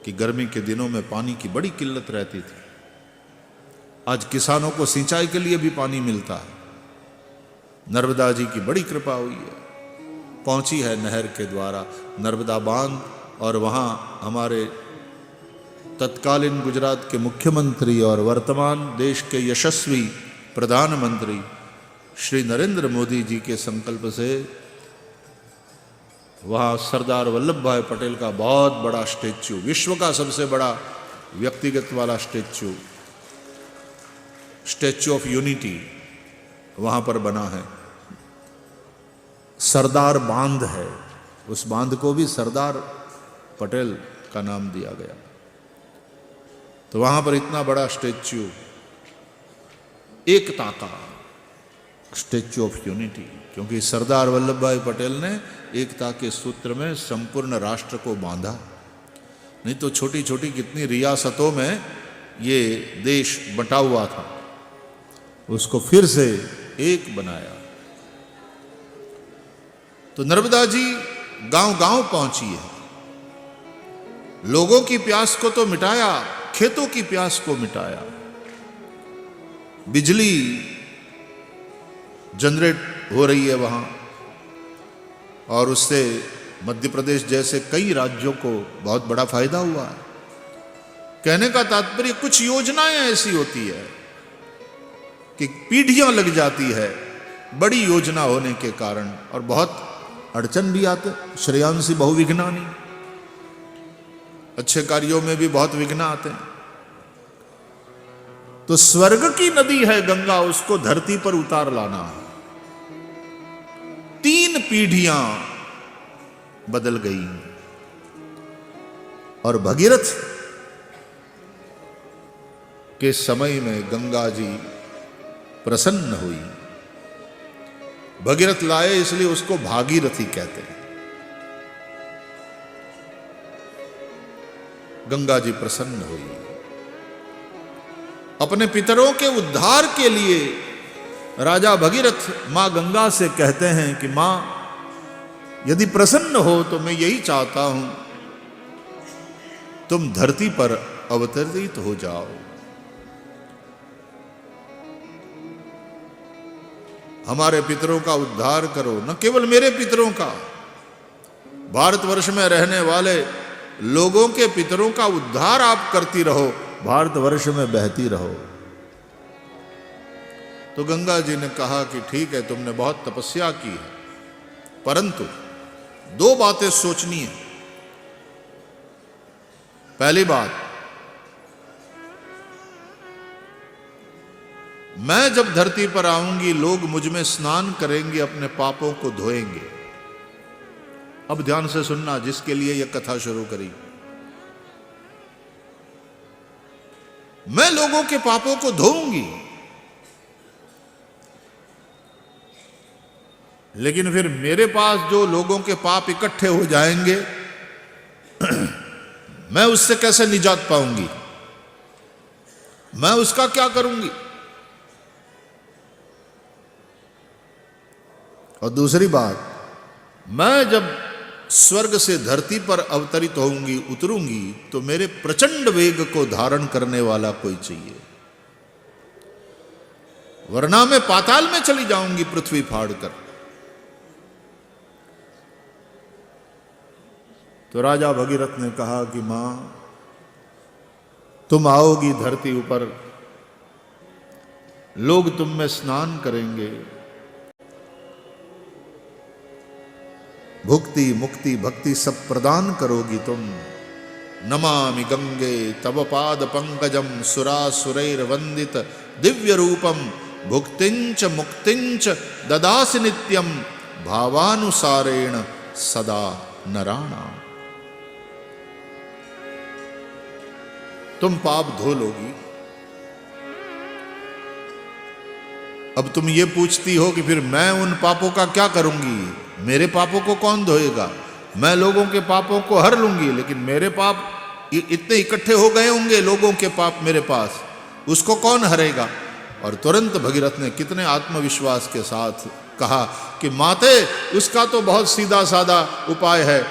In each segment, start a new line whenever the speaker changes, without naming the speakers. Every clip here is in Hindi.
कि गर्मी के दिनों में पानी की बड़ी किल्लत रहती थी। आज किसानों को सिंचाई के लिए भी पानी मिलता है। नर्मदा जी की बड़ी कृपा हुई है, पहुंची है नहर के द्वारा नर्मदा बांध, और वहाँ हमारे तत्कालीन गुजरात के मुख्यमंत्री और वर्तमान देश के यशस्वी प्रधानमंत्री श्री नरेंद्र मोदी जी के संकल्प से वहाँ सरदार वल्लभ भाई पटेल का बहुत बड़ा स्टैच्यू, विश्व का सबसे बड़ा व्यक्तिगत वाला स्टैच्यू, स्टैच्यू ऑफ यूनिटी वहाँ पर बना है। सरदार बांध है, उस बांध को भी सरदार पटेल का नाम दिया गया। तो वहाँ पर इतना बड़ा स्टैच्यू, एकता का स्टैच्यू ऑफ यूनिटी, क्योंकि सरदार वल्लभ भाई पटेल ने एकता के सूत्र में संपूर्ण राष्ट्र को बांधा। नहीं तो छोटी छोटी कितनी रियासतों में ये देश बंटा हुआ था, उसको फिर से एक बनाया। तो नर्मदा जी गांव गांव पहुंची है, लोगों की प्यास को तो मिटाया, खेतों की प्यास को मिटाया। बिजली जनरेट हो रही है वहां, और उससे मध्य प्रदेश जैसे कई राज्यों को बहुत बड़ा फायदा हुआ है। कहने का तात्पर्य, कुछ योजनाएं ऐसी होती है कि पीढ़ियां लग जाती है बड़ी योजना होने के कारण, और बहुत अड़चन भी आते, श्रेयांसी बहुविघ्नानि, अच्छे कार्यों में भी बहुत विघ्न आते हैं। तो स्वर्ग की नदी है गंगा, उसको धरती पर उतार लाना है। 3 पीढ़ियां बदल गई, और भगीरथ के समय में गंगा जी प्रसन्न हुई। भगीरथ लाए इसलिए उसको भागीरथी कहते हैं। गंगा जी प्रसन्न हुई, अपने पितरों के उद्धार के लिए राजा भगीरथ मां गंगा से कहते हैं कि मां, यदि प्रसन्न हो तो मैं यही चाहता हूं, तुम धरती पर अवतरित हो जाओ। हमारे पितरों का उद्धार करो, न केवल मेरे पितरों का, भारतवर्ष में रहने वाले लोगों के पितरों का उद्धार आप करती रहो, भारतवर्ष में बहती रहो। तो गंगा जी ने कहा कि ठीक है, तुमने बहुत तपस्या की है, परंतु 2 बातें सोचनी है। पहली बात, मैं जब धरती पर आऊंगी, लोग मुझ में स्नान करेंगे, अपने पापों को धोएंगे। अब ध्यान से सुनना, जिसके लिए यह कथा शुरू करी। मैं लोगों के पापों को धोऊंगी, लेकिन फिर मेरे पास जो लोगों के पाप इकट्ठे हो जाएंगे, मैं उससे कैसे निजात पाऊंगी, मैं उसका क्या करूंगी। और दूसरी बात, मैं जब स्वर्ग से धरती पर अवतरित होऊंगी, उतरूंगी, तो मेरे प्रचंड वेग को धारण करने वाला कोई चाहिए, वरना मैं पाताल में चली जाऊंगी पृथ्वी फाड़कर। तो राजा भगीरथ ने कहा कि मां, तुम आओगी धरती ऊपर, लोग तुम में स्नान करेंगे, भुक्ति मुक्ति भक्ति सब प्रदान करोगी तुम। नमामि गंगे तव पाद पंकजम, सुरासुरैर वंदित दिव्य रूपम, भुक्तिंच मुक्तिंच ददासि नित्यम, भावानुसारेण सदा नराणा। तुम पाप धो लोगी। अब तुम ये पूछती हो कि फिर मैं उन पापों का क्या करूंगी, मेरे पापों को कौन धोएगा। मैं लोगों के पापों को हर लूंगी, लेकिन मेरे पाप इतने इकट्ठे हो गए होंगे, लोगों के पाप मेरे पास, उसको कौन हरेगा। और तुरंत भगीरथ ने कितने आत्मविश्वास के साथ कहा कि माते, उसका तो बहुत सीधा साधा उपाय है,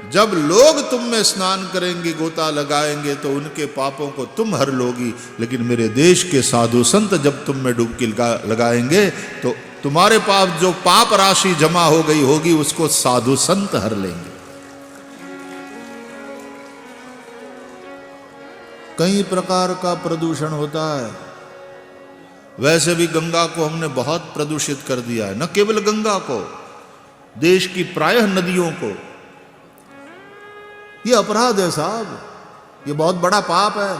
जब लोग तुम में स्नान करेंगे, गोता लगाएंगे, तो उनके पापों को तुम हर लोगी, लेकिन मेरे देश के साधु संत जब तुम में डुबकी लगाएंगे तो तुम्हारे पाप, जो पाप राशि जमा हो गई होगी, उसको साधु संत हर लेंगे। कई प्रकार का प्रदूषण होता है। वैसे भी गंगा को हमने बहुत प्रदूषित कर दिया है, न केवल गंगा को, देश की प्रायः नदियों को। ये अपराध है साहब, ये बहुत बड़ा पाप है।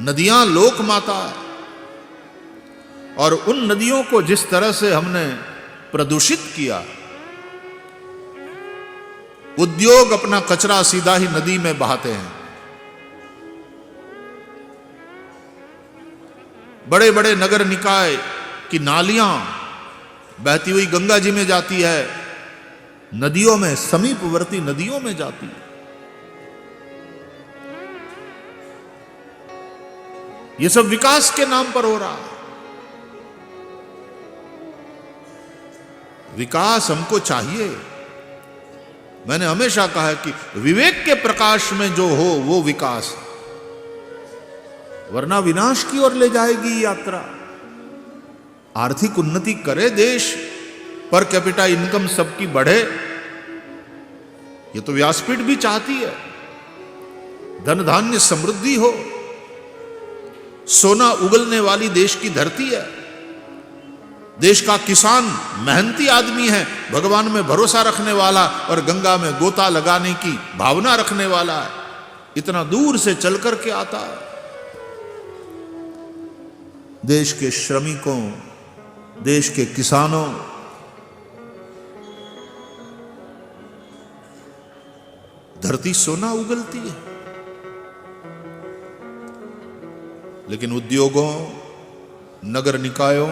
नदियां लोक माता है, और उन नदियों को जिस तरह से हमने प्रदूषित किया, उद्योग अपना कचरा सीधा ही नदी में बहाते हैं। बड़े बड़े नगर निकाय की नालियां बहती हुई गंगा जी में जाती है, नदियों में, समीपवर्ती नदियों में जाती है। ये सब विकास के नाम पर हो रहा है। विकास हमको चाहिए। मैंने हमेशा कहा है कि विवेक के प्रकाश में जो हो वो विकास, वरना विनाश की ओर ले जाएगी यात्रा। आर्थिक उन्नति करे देश, पर कैपिटा इनकम सबकी बढ़े, ये तो व्यासपीठ भी चाहती है। धन धान्य समृद्धि हो, सोना उगलने वाली देश की धरती है। देश का किसान मेहनती आदमी है, भगवान में भरोसा रखने वाला, और गंगा में गोता लगाने की भावना रखने वाला है। इतना दूर से चल करके आता है। देश के श्रमिकों, देश के किसानों, धरती सोना उगलती है, लेकिन उद्योगों, नगर निकायों,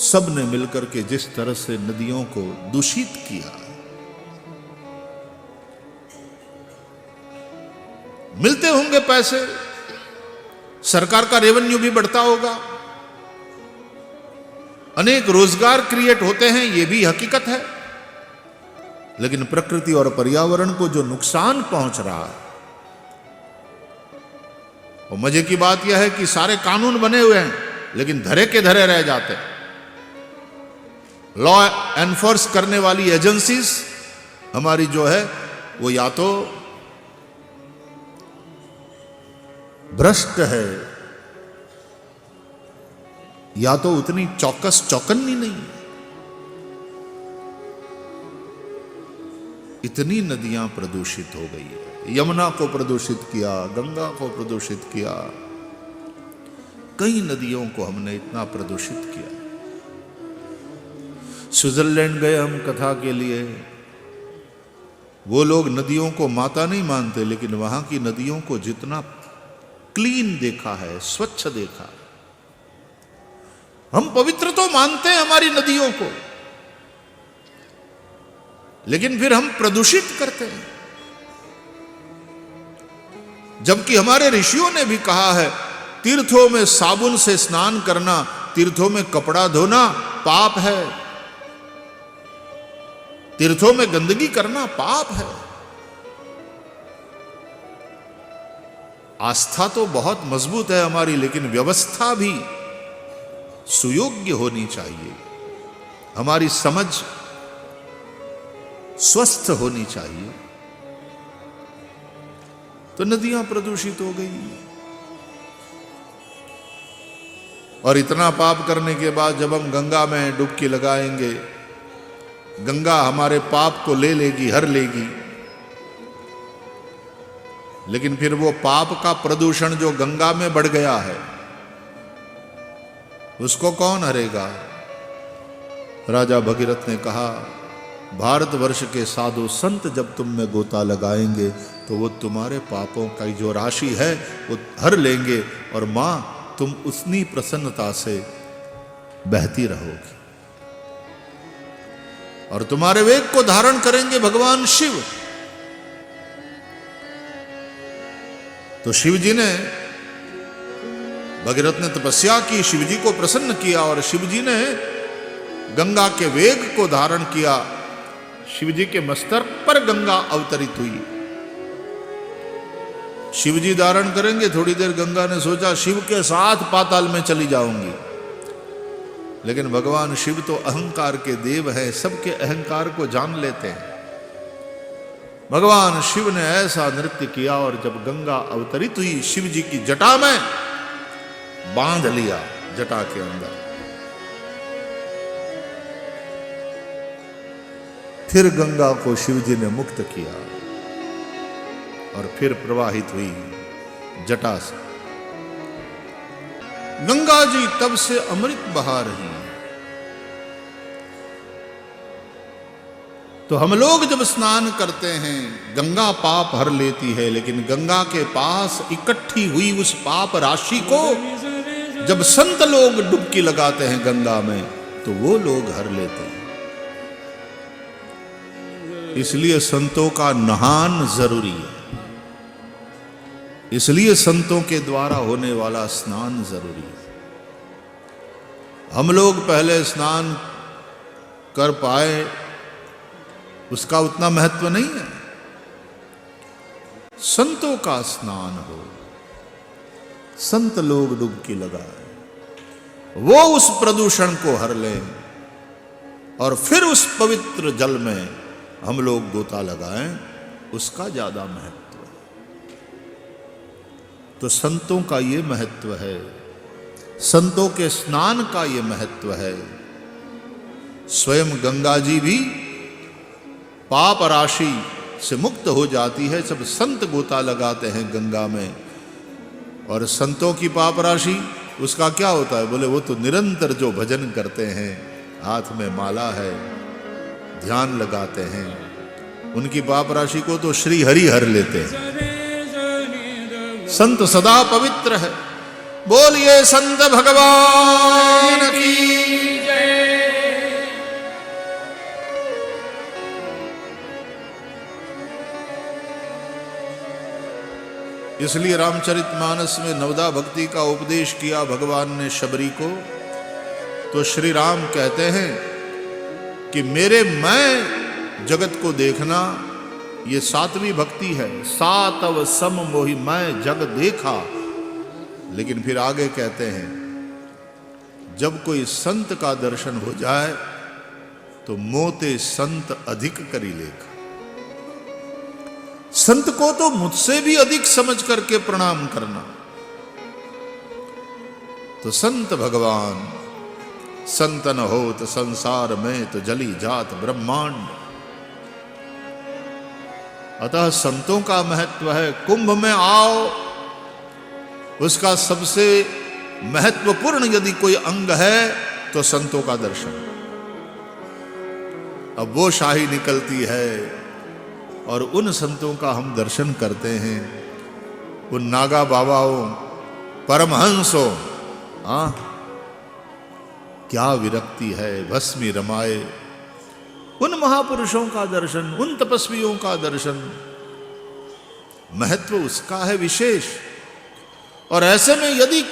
सब ने मिलकर के जिस तरह से नदियों को दूषित किया, मिलते होंगे पैसे, सरकार का रेवेन्यू भी बढ़ता होगा, अनेक रोजगार क्रिएट होते हैं, यह भी हकीकत है। लेकिन प्रकृति और पर्यावरण को जो नुकसान पहुंच रहा है, और मजे की बात यह है कि सारे कानून बने हुए हैं, लेकिन धरे के धरे रह जाते हैं। लॉ एनफोर्स करने वाली एजेंसीज हमारी जो है, वो या तो भ्रष्ट है, या तो उतनी चौकन्नी नहीं है। इतनी नदियां प्रदूषित हो गई है। यमुना को प्रदूषित किया, गंगा को प्रदूषित किया, कई नदियों को हमने इतना प्रदूषित किया। स्विट्जरलैंड गए हम कथा के लिए, वो लोग नदियों को माता नहीं मानते, लेकिन वहां की नदियों को जितना क्लीन देखा है, स्वच्छ देखा। हम पवित्र तो मानते हैं हमारी नदियों को, लेकिन फिर हम प्रदूषित करते हैं। जबकि हमारे ऋषियों ने भी कहा है, तीर्थों में साबुन से स्नान करना, तीर्थों में कपड़ा धोना पाप है, तीर्थों में गंदगी करना पाप है। आस्था तो बहुत मजबूत है हमारी, लेकिन व्यवस्था भी सुयोग्य होनी चाहिए। हमारी समझ स्वस्थ होनी चाहिए। तो नदियां प्रदूषित हो गई, और इतना पाप करने के बाद जब हम गंगा में डुबकी लगाएंगे, गंगा हमारे पाप को ले लेगी, हर लेगी। लेकिन फिर वो पाप का प्रदूषण जो गंगा में बढ़ गया है, उसको कौन हरेगा? राजा भगीरथ ने कहा, भारतवर्ष के साधु संत जब तुम में गोता लगाएंगे तो वो तुम्हारे पापों की जो राशि है वो हर लेंगे, और मां तुम उतनी प्रसन्नता से बहती रहोगी, और तुम्हारे वेग को धारण करेंगे भगवान शिव। तो शिव जी ने, भगीरथ ने तपस्या की, शिव जी को प्रसन्न किया, और शिव जी ने गंगा के वेग को धारण किया, शिव जी के मस्तक पर गंगा अवतरित हुई। शिव जी धारण करेंगे, थोड़ी देर गंगा ने सोचा शिव के साथ पाताल में चली जाऊंगी, लेकिन भगवान शिव तो अहंकार के देव हैं, सबके अहंकार को जान लेते हैं। भगवान शिव ने ऐसा नृत्य किया और जब गंगा अवतरित हुई, शिव जी की जटा में बांध लिया, जटा के अंदर। फिर गंगा को शिव जी ने मुक्त किया और फिर प्रवाहित हुई जटा से। गंगा जी तब से अमृत बहा रही हैं। तो हम लोग जब स्नान करते हैं, गंगा पाप हर लेती है, लेकिन गंगा के पास इकट्ठी हुई उस पाप राशि को जब संत लोग डुबकी लगाते हैं गंगा में, तो वो लोग हर लेते हैं। इसलिए संतों का नहान जरूरी है, इसलिए संतों के द्वारा होने वाला स्नान जरूरी है। हम लोग पहले स्नान कर पाए, उसका उतना महत्व नहीं है। संतों का स्नान हो, संत लोग डुबकी लगाए, वो उस प्रदूषण को हर लें और फिर उस पवित्र जल में हम लोग गोता लगाएं, उसका ज्यादा महत्व है। तो संतों का ये महत्व है, संतों के स्नान का ये महत्व है। स्वयं गंगा जी भी पाप राशि से मुक्त हो जाती है जब संत गोता लगाते हैं गंगा में। और संतों की पाप राशि, उसका क्या होता है? बोले वो तो निरंतर जो भजन करते हैं, हाथ में माला है, ध्यान लगाते हैं, उनकी पाप राशि को तो श्री हरि हर लेते हैं। संत सदा पवित्र है। बोलिए संत भगवान की जय। इसलिए रामचरितमानस में नवदा भक्ति का उपदेश किया भगवान ने शबरी को। तो श्री राम कहते हैं कि मेरे मैं जगत को देखना, ये सातवीं भक्ति है। सातव सम मोहि मैं जग देखा। लेकिन फिर आगे कहते हैं, जब कोई संत का दर्शन हो जाए तो मोते संत अधिक करी लेखा। संत को तो मुझसे भी अधिक समझ करके प्रणाम करना। तो संत भगवान, संतन होत संसार में तो जली जात ब्रह्मांड। अतः संतों का महत्व है। कुंभ में आओ, उसका सबसे महत्वपूर्ण यदि कोई अंग है तो संतों का दर्शन। अब वो शाही निकलती है और उन संतों का हम दर्शन करते हैं, उन नागा बाबाओं, परमहंसों। क्या विरक्ति है, भस्मी रमाए। उन महापुरुषों का दर्शन, उन तपस्वियों का दर्शन, महत्व उसका है विशेष। और ऐसे में यदि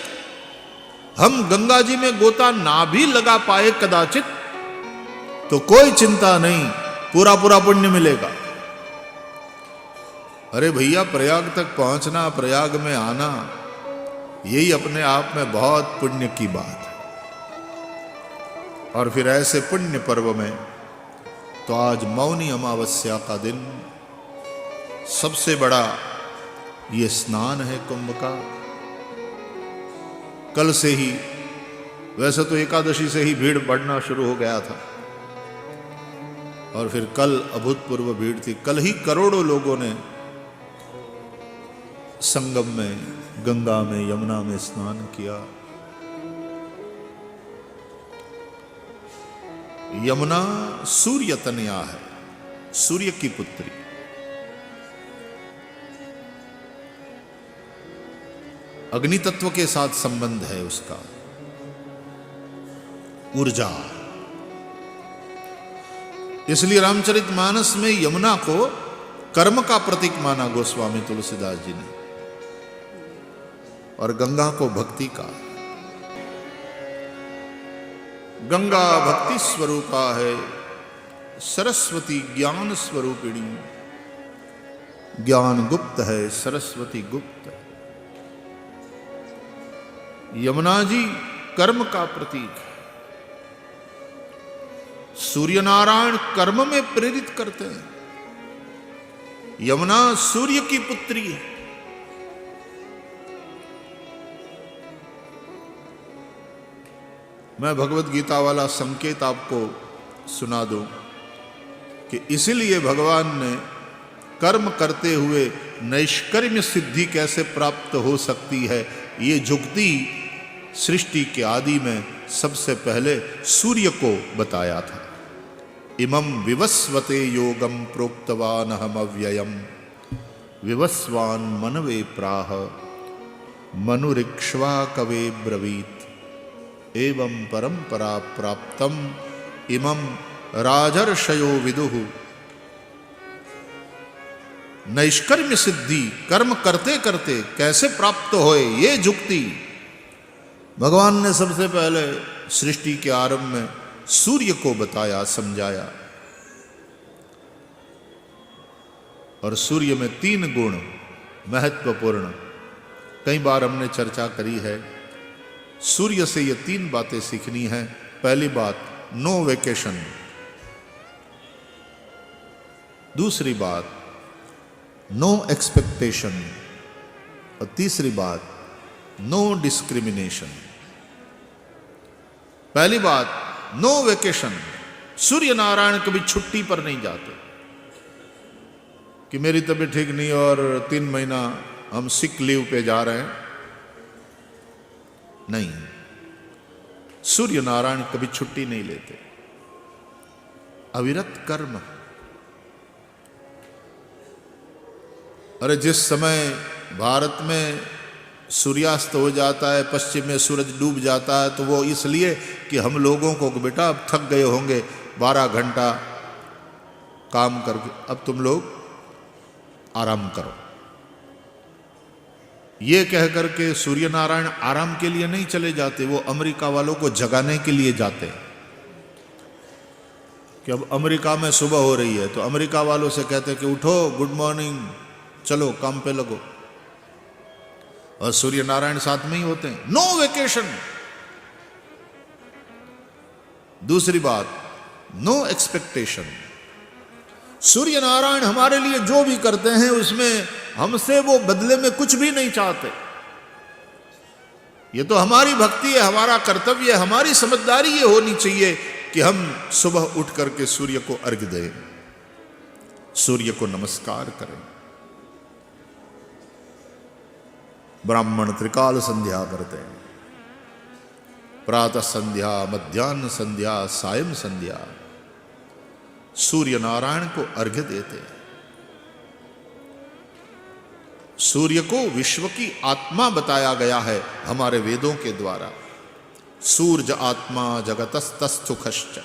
हम गंगा जी में गोता ना भी लगा पाए कदाचित, तो कोई चिंता नहीं, पूरा पूरा पुण्य मिलेगा। अरे भैया, प्रयाग तक पहुंचना, प्रयाग में आना, यही अपने आप में बहुत पुण्य की बात है। और फिर ऐसे पुण्य पर्व में तो आज मौनी अमावस्या का दिन, सबसे बड़ा ये स्नान है कुंभ का। कल से ही, वैसे तो एकादशी से ही भीड़ बढ़ना शुरू हो गया था, और फिर कल अभूतपूर्व भीड़ थी। कल ही करोड़ों लोगों ने संगम में, गंगा में, यमुना में स्नान किया। यमुना सूर्य तनया है, सूर्य की पुत्री। अग्नि तत्व के साथ संबंध है उसका, ऊर्जा। इसलिए रामचरितमानस में यमुना को कर्म का प्रतीक माना गोस्वामी तुलसीदास जी ने, और गंगा को भक्ति का। गंगा भक्ति स्वरूपा है, सरस्वती ज्ञान स्वरूपिणी। ज्ञान गुप्त है, सरस्वती गुप्त। यमुना जी कर्म का प्रतीक है। सूर्य नारायण कर्म में प्रेरित करते हैं। यमुना सूर्य की पुत्री है। मैं भगवत गीता वाला संकेत आपको सुना दूं कि इसीलिए भगवान ने कर्म करते हुए नैष्कर्म्य सिद्धि कैसे प्राप्त हो सकती है, ये जुक्ति सृष्टि के आदि में सबसे पहले सूर्य को बताया था। इमं विवस्वते योगम प्रोक्तवान हम अव्ययम विवस्वान मनवे प्राह मनुरिक्ष्वा कवे ब्रवीत एवं परंपरा प्राप्तम इमं राजर्षयो विदुः। नैष्कर्म्य सिद्धि कर्म करते करते कैसे प्राप्त होए, ये जुक्ति भगवान ने सबसे पहले सृष्टि के आरंभ में सूर्य को बताया, समझाया। और सूर्य में 3 गुण महत्वपूर्ण, कई बार हमने चर्चा करी है। सूर्य से ये 3 बातें सीखनी है। पहली बात, नो वेकेशन। दूसरी बात, नो एक्सपेक्टेशन। और तीसरी बात, नो डिस्क्रिमिनेशन। पहली बात, नो वेकेशन। सूर्य नारायण कभी छुट्टी पर नहीं जाते कि मेरी तबीयत ठीक नहीं और 3 महीना हम सिक लीव पे जा रहे हैं। नहीं, सूर्य नारायण कभी छुट्टी नहीं लेते। अविरत कर्म। अरे जिस समय भारत में सूर्यास्त हो जाता है, पश्चिम में सूरज डूब जाता है, तो वो इसलिए कि हम लोगों को बेटा अब थक गए होंगे 12 घंटा काम करके, अब तुम लोग आराम करो। ये कह करके सूर्य नारायण आराम के लिए नहीं चले जाते, वो अमेरिका वालों को जगाने के लिए जाते हैं कि अब अमेरिका में सुबह हो रही है, तो अमेरिका वालों से कहते हैं कि उठो, गुड मॉर्निंग, चलो काम पे लगो। और सूर्य नारायण साथ में ही होते हैं। No vacation. दूसरी बात, नो एक्सपेक्टेशन। सूर्य नारायण हमारे लिए जो भी करते हैं उसमें हमसे वो बदले में कुछ भी नहीं चाहते। ये तो हमारी भक्ति है, हमारा कर्तव्य है, हमारी समझदारी ये होनी चाहिए कि हम सुबह उठ करके सूर्य को अर्घ्य दें, सूर्य को नमस्कार करें। ब्राह्मण त्रिकाल संध्या करते हैं, प्रातः संध्या, मध्याह्न संध्या, सायं संध्या। सूर्य नारायण को अर्घ्य देते हैं। सूर्य को विश्व की आत्मा बताया गया है हमारे वेदों के द्वारा। सूर्य आत्मा जगतस्तस्थुखश्च।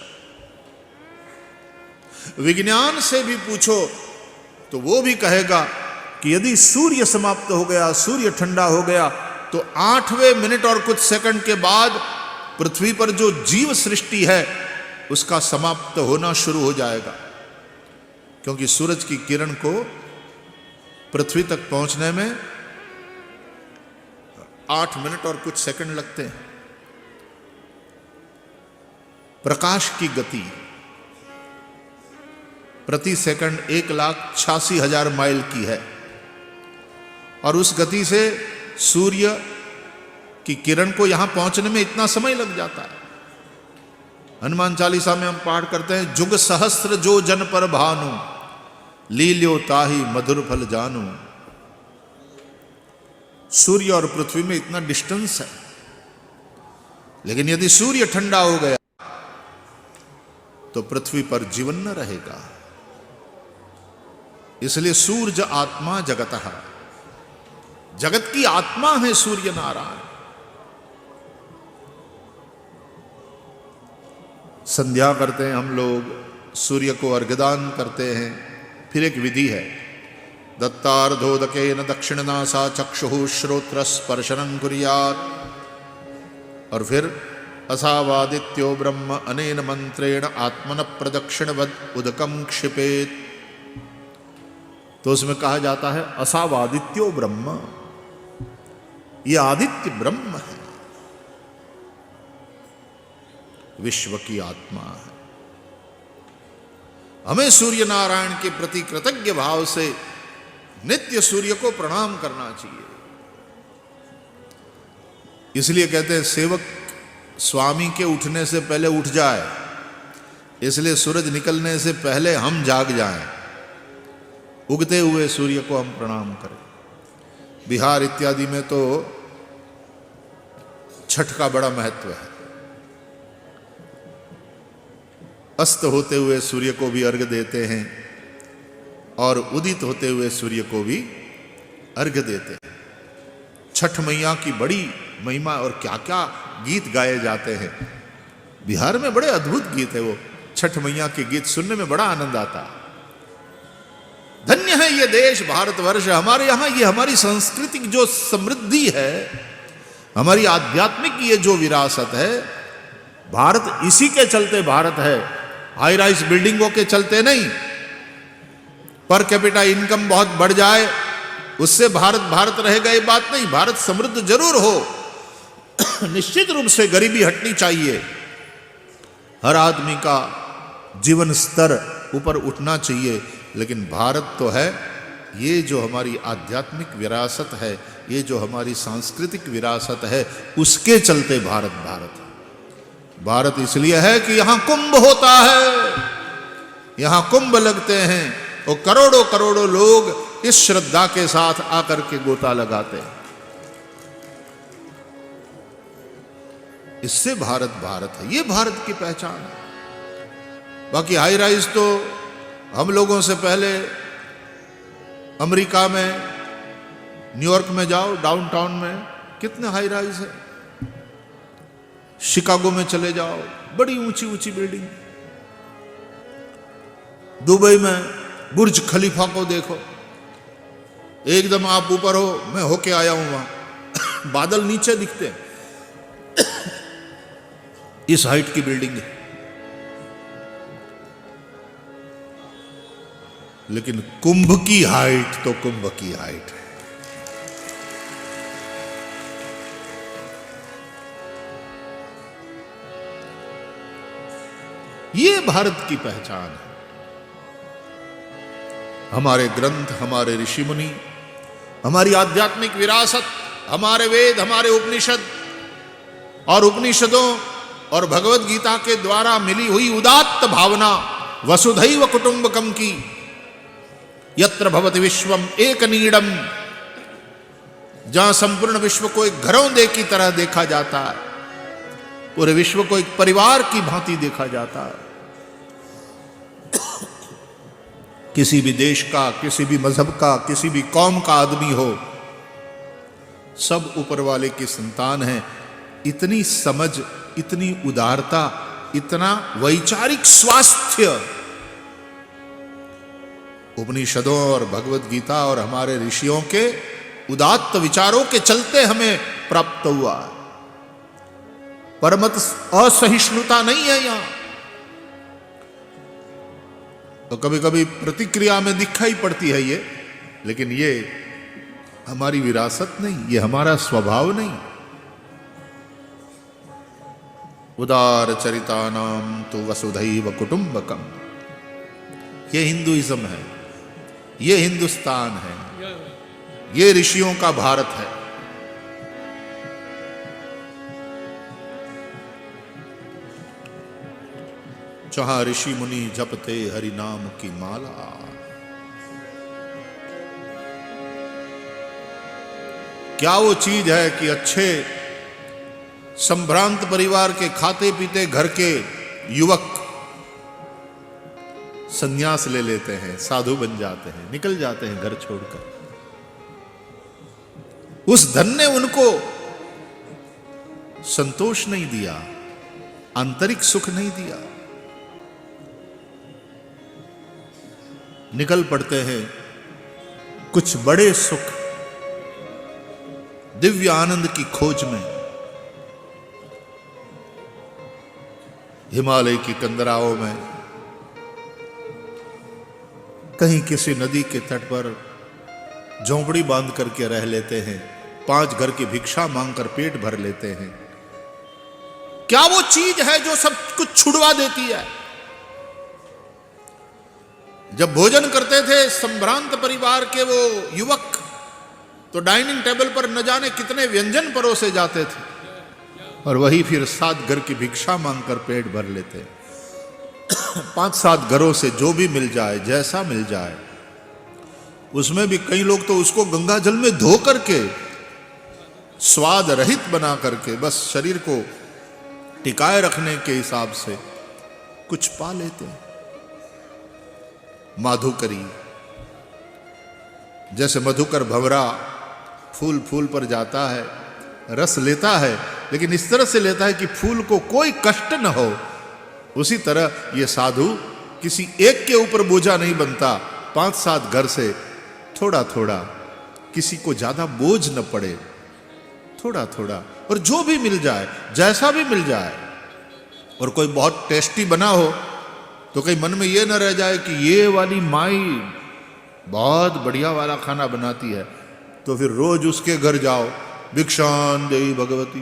विज्ञान से भी पूछो तो वो भी कहेगा कि यदि सूर्य समाप्त हो गया, सूर्य ठंडा हो गया, तो 8वें मिनट और कुछ सेकंड के बाद पृथ्वी पर जो जीव सृष्टि है उसका समाप्त होना शुरू हो जाएगा। क्योंकि सूरज की किरण को पृथ्वी तक पहुंचने में 8 मिनट और कुछ सेकंड लगते हैं। प्रकाश की गति प्रति सेकंड 1,86,000 माइल की है, और उस गति से सूर्य की किरण को यहां पहुंचने में इतना समय लग जाता है। हनुमान चालीसा में हम पाठ करते हैं, जुग सहस्त्र जो जन पर भानु लील्यो ताहि मधुर फल जानू। सूर्य और पृथ्वी में इतना डिस्टेंस है, लेकिन यदि सूर्य ठंडा हो गया तो पृथ्वी पर जीवन न रहेगा। इसलिए सूर्य आत्मा जगतः, जगत की आत्मा है सूर्य नारायण। संध्या करते हैं हम लोग, सूर्य को अर्घ्यदान करते हैं। फिर एक विधि है, दत्तार्धोदकेन दक्षिणनासा चक्षुः श्रोत्र स्पर्शनं कुर्यात्। और फिर असावादित्यो ब्रह्म अनेन मंत्रेण आत्मन प्रदक्षिणवद उदकम क्षिपेत। तो उसमें कहा जाता है असावादित्यो ब्रह्म, ये आदित्य ब्रह्म है, विश्व की आत्मा है। हमें सूर्य नारायण के प्रति कृतज्ञ भाव से नित्य सूर्य को प्रणाम करना चाहिए। इसलिए कहते हैं सेवक स्वामी के उठने से पहले उठ जाए, इसलिए सूरज निकलने से पहले हम जाग जाएं, उगते हुए सूर्य को हम प्रणाम करें। बिहार इत्यादि में तो छठ का बड़ा महत्व है। अस्त होते हुए सूर्य को भी अर्घ्य देते हैं और उदित होते हुए सूर्य को भी अर्घ्य देते हैं। छठ मैया की बड़ी महिमा और क्या क्या गीत गाए जाते हैं। बिहार में बड़े अद्भुत गीत है वो छठ मैया के गीत, सुनने में बड़ा आनंद आता है। धन्य है ये देश भारतवर्ष, हमारे यहाँ ये हमारी सांस्कृतिक जो समृद्धि है, हमारी आध्यात्मिक ये जो विरासत है, भारत इसी के चलते भारत है, हाई राइज बिल्डिंगों के चलते नहीं। पर कैपिटा इनकम बहुत बढ़ जाए उससे भारत भारत रहेगा ये बात नहीं। भारत समृद्ध जरूर हो, निश्चित रूप से गरीबी हटनी चाहिए, हर आदमी का जीवन स्तर ऊपर उठना चाहिए, लेकिन भारत तो है, ये जो हमारी आध्यात्मिक विरासत है, ये जो हमारी सांस्कृतिक विरासत है, उसके चलते भारत भारत है। भारत इसलिए है कि यहां कुंभ होता है, यहां कुंभ लगते हैं और करोड़ों करोड़ों लोग इस श्रद्धा के साथ आकर के गोता लगाते हैं। इससे भारत भारत है, ये भारत की पहचान है। बाकी हाई राइज तो हम लोगों से पहले अमेरिका में, न्यूयॉर्क में जाओ, डाउनटाउन में कितने हाई राइज है, शिकागो में चले जाओ, बड़ी ऊंची ऊंची बिल्डिंग, दुबई में बुर्ज खलीफा को देखो, एकदम आप ऊपर हो, मैं होके आया हूं वहां, बादल नीचे दिखते हैं, इस हाइट की बिल्डिंग है। लेकिन कुंभ की हाइट तो कुंभ की हाइट है। ये भारत की पहचान है। हमारे ग्रंथ, हमारे ऋषि मुनि, हमारी आध्यात्मिक विरासत, हमारे वेद, हमारे उपनिषद और उपनिषदों और भगवत गीता के द्वारा मिली हुई उदात्त भावना वसुधैव कुटुंबकम की, यत्र भवति विश्वम एक नीडम, जहां संपूर्ण विश्व को एक घरौंदे की तरह देखा जाता है, पूरे विश्व को एक परिवार की भांति देखा जाता है। किसी भी देश का, किसी भी मजहब का, किसी भी कौम का आदमी हो, सब ऊपर वाले की संतान है। इतनी समझ, इतनी उदारता, इतना वैचारिक स्वास्थ्य उपनिषदों और भगवत गीता और हमारे ऋषियों के उदात्त विचारों के चलते हमें प्राप्त हुआ। परमत असहिष्णुता नहीं है यहां, तो कभी कभी प्रतिक्रिया में दिखाई पड़ती है ये, लेकिन ये हमारी विरासत नहीं, ये हमारा स्वभाव नहीं। उदार चरितानाम तो वसुधैव कुटुंबकम, ये हिंदुइज्म है, ये हिंदुस्तान है, ये ऋषियों का भारत है। जहां ऋषि मुनि जपते हरि नाम की माला, क्या वो चीज है कि अच्छे संभ्रांत परिवार के खाते पीते घर के युवक संन्यास ले लेते हैं, साधु बन जाते हैं, निकल जाते हैं घर छोड़कर। उस धन ने उनको संतोष नहीं दिया, आंतरिक सुख नहीं दिया। निकल पड़ते हैं कुछ बड़े सुख, दिव्य आनंद की खोज में। हिमालय की कंदराओं में, कहीं किसी नदी के तट पर झोंपड़ी बांध करके रह लेते हैं, 5 घर की भिक्षा मांगकर पेट भर लेते हैं। क्या वो चीज है जो सब कुछ छुड़वा देती है? जब भोजन करते थे संभ्रांत परिवार के वो युवक, तो डाइनिंग टेबल पर न जाने कितने व्यंजन परोसे जाते थे, और वही फिर 7 घर की भिक्षा मांगकर पेट भर लेते। 5-7 घरों से जो भी मिल जाए, जैसा मिल जाए, उसमें भी कई लोग तो उसको गंगा जल में धो करके स्वाद रहित बना करके बस शरीर को टिकाए रखने के हिसाब से कुछ पा लेते हैं। माधुकरी, जैसे मधुकर भंवरा फूल फूल पर जाता है, रस लेता है, लेकिन इस तरह से लेता है कि फूल को कोई कष्ट न हो, उसी तरह ये साधु किसी एक के ऊपर बोझा नहीं बनता, 5-7 घर से थोड़ा थोड़ा, किसी को ज्यादा बोझ न पड़े, थोड़ा थोड़ा, और जो भी मिल जाए, जैसा भी मिल जाए। और कोई बहुत टेस्टी बना हो तो कहीं मन में ये न रह जाए कि ये वाली माई बहुत बढ़िया वाला खाना बनाती है, तो फिर रोज उसके घर जाओ, भिक्षान देवी भगवती।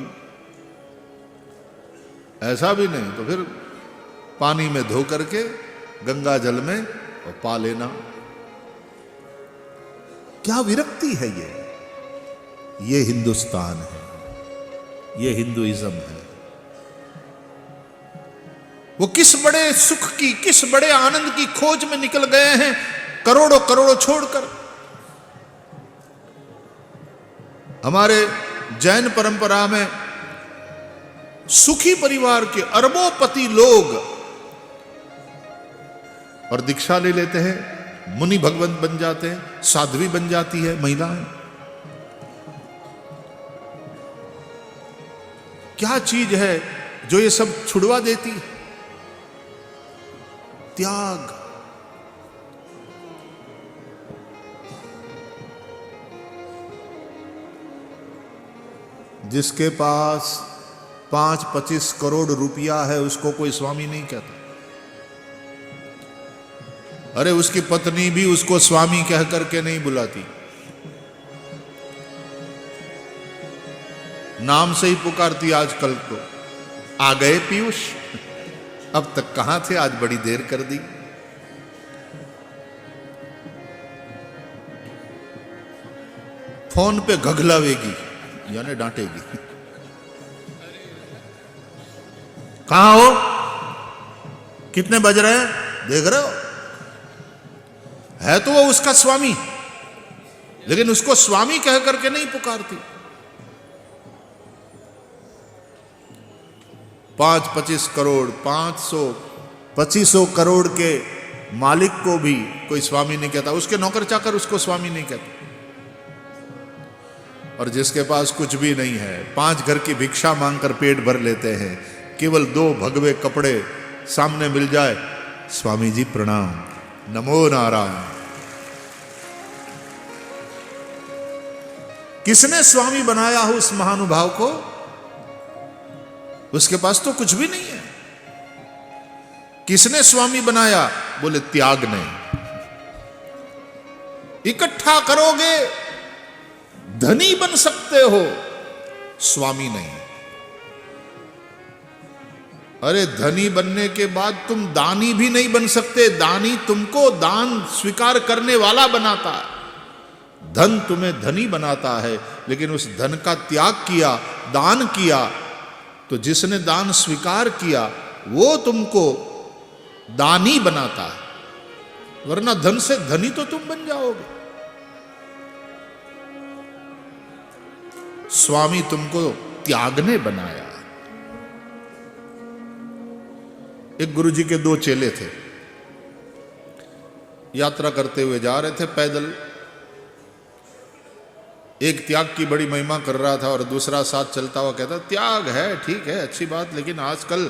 ऐसा भी नहीं तो फिर पानी में धो करके गंगा जल में और पा लेना। क्या विरक्ति है ये हिंदुस्तान है, ये हिंदुइज्म है। वो किस बड़े सुख की, किस बड़े आनंद की खोज में निकल गए हैं, करोड़ों करोड़ों छोड़कर। हमारे जैन परंपरा में सुखी परिवार के अरबों-पति लोग और दीक्षा ले लेते हैं, मुनि भगवंत बन जाते हैं, साध्वी बन जाती है महिलाएं। क्या चीज है जो ये सब छुड़वा देती है? त्याग। जिसके पास 5-25 करोड़ रुपया है, उसको कोई स्वामी नहीं कहता। अरे उसकी पत्नी भी उसको स्वामी कह करके नहीं बुलाती, नाम से ही पुकारती। आजकल तो आ गए पीयूष, अब तक कहां थे, आज बड़ी देर कर दी। फोन पे घगलावेगी, यानी डांटेगी। कहां हो, कितने बज रहे हैं, देख रहे हो? है तो वो उसका स्वामी, लेकिन उसको स्वामी कह करके नहीं पुकारती। 5-25 करोड़, 500-2500 करोड़ के मालिक को भी कोई स्वामी नहीं कहता, उसके नौकर चाकर उसको स्वामी नहीं कहता। और जिसके पास कुछ भी नहीं है, 5 घर की भिक्षा मांगकर पेट भर लेते हैं, केवल 2 भगवे कपड़े सामने मिल जाए, स्वामी जी प्रणाम, नमो नारायण। किसने स्वामी बनाया हो उस महानुभाव को? उसके पास तो कुछ भी नहीं है। किसने स्वामी बनाया? बोले त्याग ने। इकट्ठा करोगे धनी बन सकते हो, स्वामी नहीं। अरे धनी बनने के बाद तुम दानी भी नहीं बन सकते, दानी तुमको दान स्वीकार करने वाला बनाता है। धन तुम्हें धनी बनाता है, लेकिन उस धन का त्याग किया, दान किया, तो जिसने दान स्वीकार किया वो तुमको दानी बनाता है, वरना धन से धनी तो तुम बन जाओगे। स्वामी तुमको त्याग ने बनाया। एक गुरुजी के 2 चेले थे, यात्रा करते हुए जा रहे थे पैदल। एक त्याग की बड़ी महिमा कर रहा था और दूसरा साथ चलता हुआ कहता, त्याग है ठीक है, अच्छी बात, लेकिन आजकल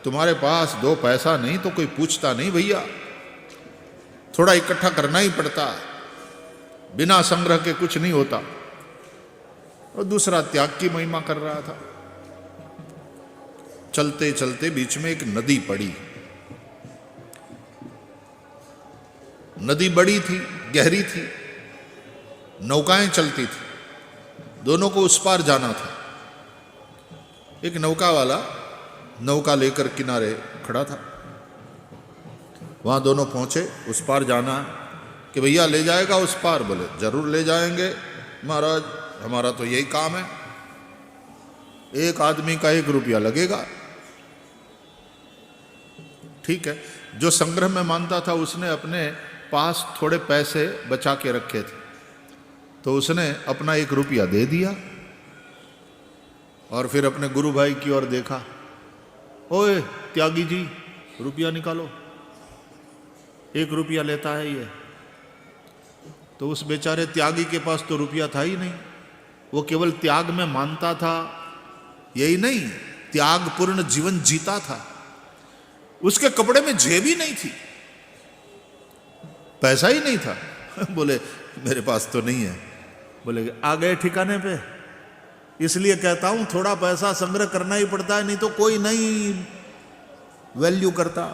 तुम्हारे पास 2 पैसा नहीं तो कोई पूछता नहीं भैया, थोड़ा इकट्ठा करना ही पड़ता, बिना संग्रह के कुछ नहीं होता। और दूसरा त्याग की महिमा कर रहा था। चलते चलते बीच में एक नदी पड़ी। नदी बड़ी थी, गहरी थी, नौकाएं चलती थी, दोनों को उस पार जाना था। एक नौका वाला नौका लेकर किनारे खड़ा था। वहां दोनों पहुंचे, उस पार जाना है कि भैया ले जाएगा उस पार? बोले जरूर ले जाएंगे महाराज, हमारा तो यही काम है, एक आदमी का 1 रुपया लगेगा। ठीक है, जो संग्रह में मानता था उसने अपने पास थोड़े पैसे बचा के रखे थे, तो उसने अपना 1 रुपया दे दिया और फिर अपने गुरु भाई की ओर देखा, ओए त्यागी जी रुपया निकालो, 1 रुपया लेता है ये। तो उस बेचारे त्यागी के पास तो रुपया था ही नहीं, वो केवल त्याग में मानता था, यही नहीं त्यागपूर्ण जीवन जीता था। उसके कपड़े में जेब ही नहीं थी, पैसा ही नहीं था। बोले मेरे पास तो नहीं है। बोले आ गए ठिकाने पे, इसलिए कहता हूं थोड़ा पैसा संग्रह करना ही पड़ता है, नहीं तो कोई नहीं वैल्यू करता।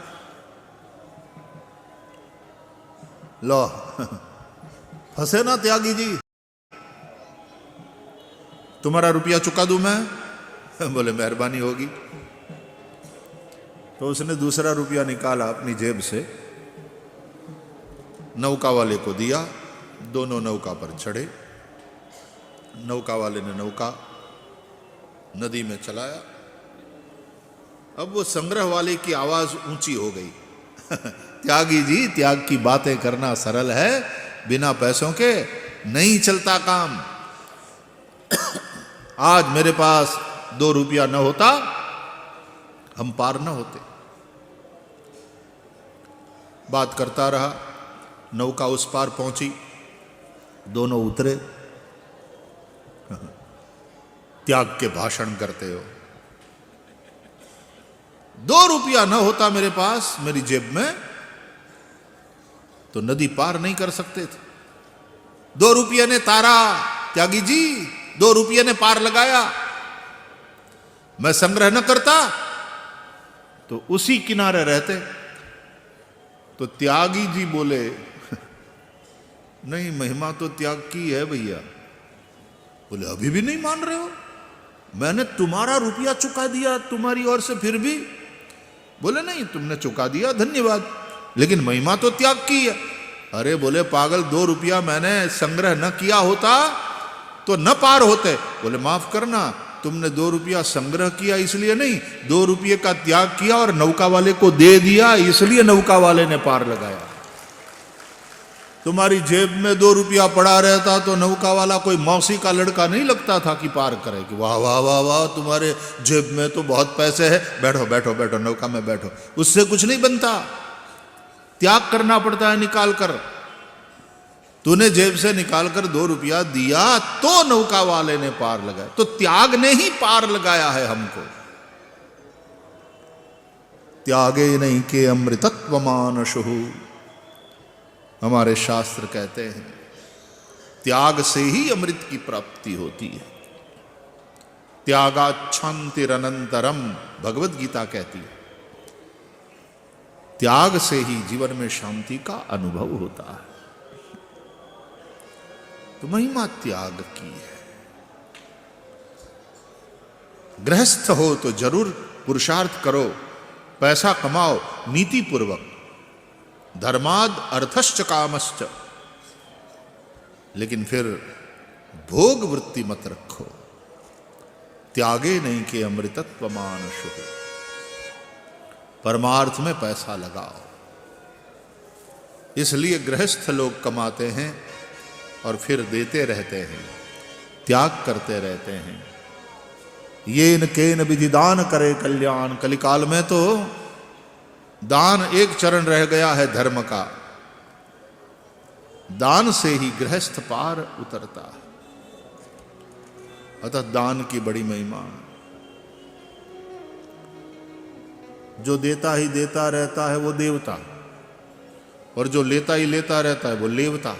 लो फंसे ना त्यागी जी, तुम्हारा रुपया चुका दूं मैं? बोले मेहरबानी होगी। तो उसने दूसरा रुपया निकाला अपनी जेब से, नौका वाले को दिया, दोनों नौका पर चढ़े। नौका वाले ने नौका नदी में चलाया। अब वो संग्रह वाले की आवाज ऊंची हो गई, त्यागी जी त्याग की बातें करना सरल है, बिना पैसों के नहीं चलता काम। आज मेरे पास 2 रुपया न होता, हम पार न होते। बात करता रहा, नौका उस पार पहुंची, दोनों उतरे। त्याग के भाषण करते हो, 2 रुपया न होता मेरे पास मेरी जेब में तो नदी पार नहीं कर सकते थे। 2 रुपये ने तारा, त्यागी जी 2 रुपये ने पार लगाया। मैं संग्रह न करता तो उसी किनारे रहते। तो त्यागी जी बोले नहीं, महिमा तो त्याग की है भैया। बोले अभी भी नहीं मान रहे हो? मैंने तुम्हारा रुपया चुका दिया तुम्हारी ओर से, फिर भी? बोले नहीं, तुमने चुका दिया धन्यवाद, लेकिन महिमा तो त्याग की है। अरे बोले पागल, 2 रुपया मैंने संग्रह न किया होता तो न पार होते। बोले माफ करना, तुमने 2 रुपया संग्रह किया इसलिए नहीं, 2 रुपये का त्याग किया और नौका वाले को दे दिया, इसलिए नौका वाले ने पार लगाया। तुम्हारी जेब में 2 रुपया पड़ा रहता तो नौका वाला कोई मौसी का लड़का नहीं लगता था कि पार करे, कि वाह वाह वाह वाह तुम्हारे जेब में तो बहुत पैसे हैं, बैठो बैठो बैठो नौका में बैठो। उससे कुछ नहीं बनता, त्याग करना पड़ता है निकाल कर। तूने जेब से निकालकर 2 रुपया दिया तो नौका वाले ने पार लगाया, तो त्याग ने ही पार लगाया है हमको। त्यागे नहीं के अमृतत्व मानशु, हमारे शास्त्र कहते हैं त्याग से ही अमृत की प्राप्ति होती है। त्यागाच्छांतिरनंतरम भगवत गीता कहती है, त्याग से ही जीवन में शांति का अनुभव होता है। तो महिमा त्याग की है। गृहस्थ हो तो जरूर पुरुषार्थ करो, पैसा कमाओ नीति पूर्वक, धर्माद अर्थश्च कामश्च, लेकिन फिर भोग वृत्ति मत रखो। त्यागे नहीं के अमृतत्व मानशु, परमार्थ में पैसा लगाओ। इसलिए गृहस्थ लोग कमाते हैं और फिर देते रहते हैं, त्याग करते रहते हैं। ये न केन विधि दान करे कल्याण, कलिकाल में तो दान एक चरण रह गया है धर्म का, दान से ही गृहस्थ पार उतरता है। अतः दान की बड़ी महिमा। जो देता ही देता रहता है वो देवता, और जो लेता ही लेता रहता है वो लेवता।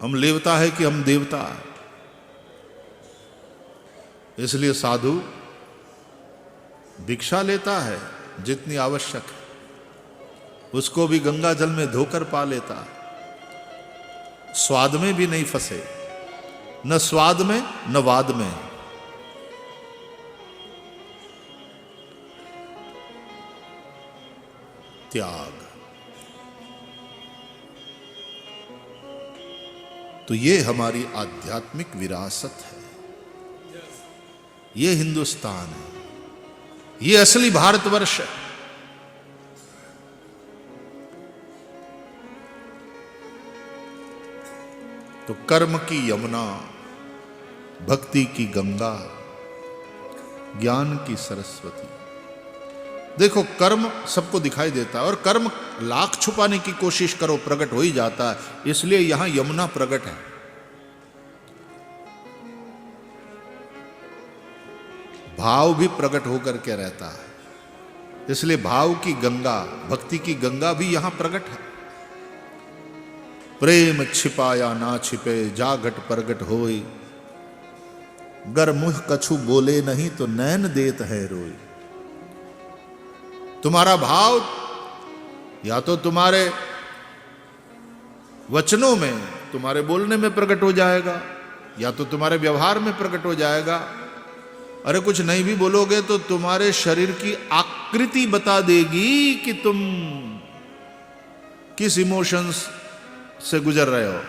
हम लेवता है कि हम देवता है? इसलिए साधु भिक्षा लेता है जितनी आवश्यक है, उसको भी गंगा जल में धोकर पा लेता है, स्वाद में भी नहीं फंसे, न स्वाद में न वाद में। त्याग। तो ये हमारी आध्यात्मिक विरासत है, ये हिंदुस्तान है, ये असली भारतवर्ष है। तो कर्म की यमुना, भक्ति की गंगा, ज्ञान की सरस्वती। देखो कर्म सबको दिखाई देता है और कर्म लाख छुपाने की कोशिश करो प्रकट हो ही जाता है, इसलिए यहां यमुना प्रकट है। भाव भी प्रकट होकर के रहता है, इसलिए भाव की गंगा, भक्ति की गंगा भी यहां प्रकट है। प्रेम छिपाया ना छिपे, जागट प्रगट होए, गर मुह कछु बोले नहीं तो नैन देत है रोए। तुम्हारा भाव या तो तुम्हारे वचनों में, तुम्हारे बोलने में प्रकट हो जाएगा, या तो तुम्हारे व्यवहार में प्रकट हो जाएगा। अरे कुछ नहीं भी बोलोगे तो तुम्हारे शरीर की आकृति बता देगी कि तुम किस इमोशंस से गुजर रहे हो।